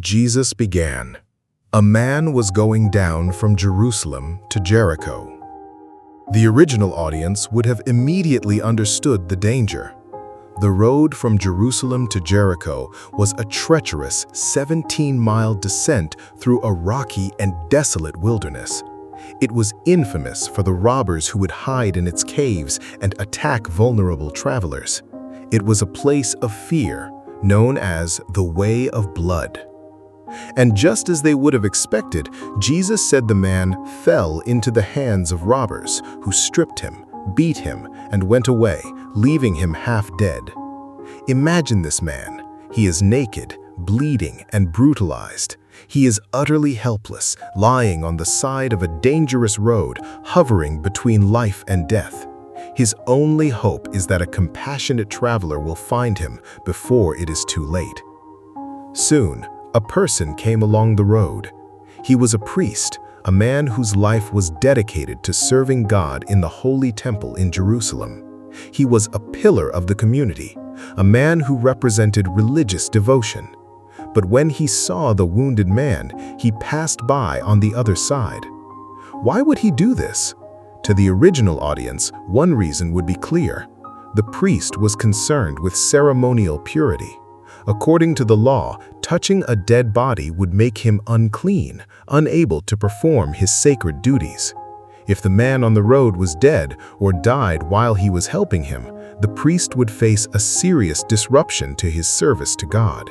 Jesus began. A man was going down from Jerusalem to Jericho. The original audience would have immediately understood the danger. The road from Jerusalem to Jericho was a treacherous 17-mile descent through a rocky and desolate wilderness. It was infamous for the robbers who would hide in its caves and attack vulnerable travelers. It was a place of fear, known as the Way of Blood. And just as they would have expected, Jesus said the man fell into the hands of robbers, who stripped him, beat him, and went away, leaving him half dead. Imagine this man. He is naked, bleeding, and brutalized. He is utterly helpless, lying on the side of a dangerous road, hovering between life and death. His only hope is that a compassionate traveler will find him before it is too late. Soon, a person came along the road. He was a priest, a man whose life was dedicated to serving God in the holy temple in Jerusalem. He was a pillar of the community, a man who represented religious devotion. But when he saw the wounded man, he passed by on the other side. Why would he do this? To the original audience, one reason would be clear. The priest was concerned with ceremonial purity. According to the law, touching a dead body would make him unclean, unable to perform his sacred duties. If the man on the road was dead or died while he was helping him, the priest would face a serious disruption to his service to God.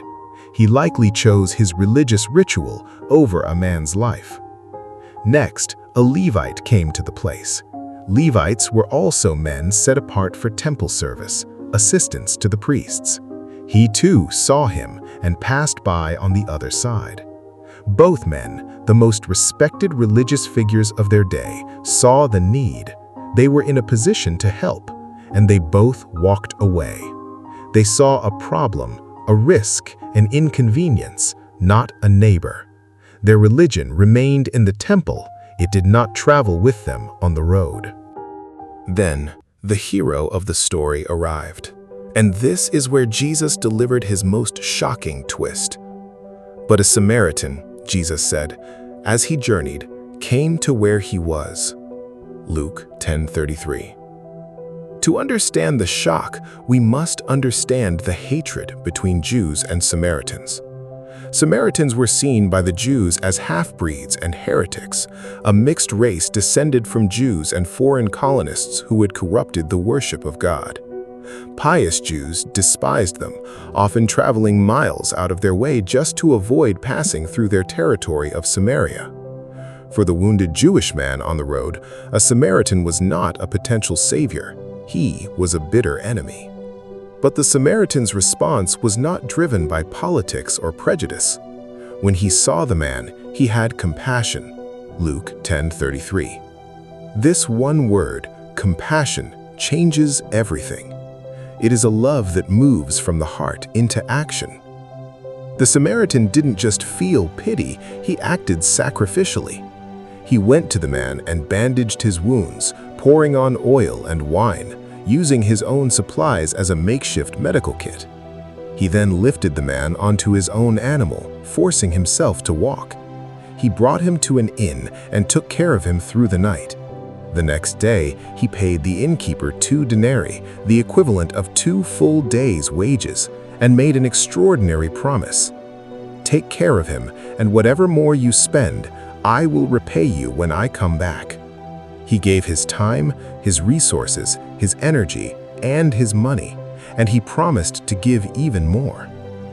He likely chose his religious ritual over a man's life. Next, a Levite came to the place. Levites were also men set apart for temple service, assistants to the priests. He too saw him and passed by on the other side. Both men, the most respected religious figures of their day, saw the need. They were in a position to help, and they both walked away. They saw a problem, a risk, an inconvenience, not a neighbor. Their religion remained in the temple. It did not travel with them on the road. Then, the hero of the story arrived. And this is where Jesus delivered his most shocking twist. But a Samaritan, Jesus said, as he journeyed, came to where he was. Luke 10:33. To understand the shock, we must understand the hatred between Jews and Samaritans. Samaritans were seen by the Jews as half-breeds and heretics, a mixed race descended from Jews and foreign colonists who had corrupted the worship of God. Pious Jews despised them, often traveling miles out of their way just to avoid passing through their territory of Samaria. For the wounded Jewish man on the road, a Samaritan was not a potential savior. He was a bitter enemy. But the Samaritan's response was not driven by politics or prejudice. When he saw the man, he had compassion. Luke 10:33. This one word, compassion, changes everything. It is a love that moves from the heart into action. The Samaritan didn't just feel pity, he acted sacrificially. He went to the man and bandaged his wounds, pouring on oil and wine, using his own supplies as a makeshift medical kit. He then lifted the man onto his own animal, forcing himself to walk. He brought him to an inn and took care of him through the night. The next day, he paid the innkeeper 2 denarii, the equivalent of 2 full days' wages, and made an extraordinary promise. Take care of him, and whatever more you spend, I will repay you when I come back. He gave his time, his resources, his energy, and his money, and he promised to give even more.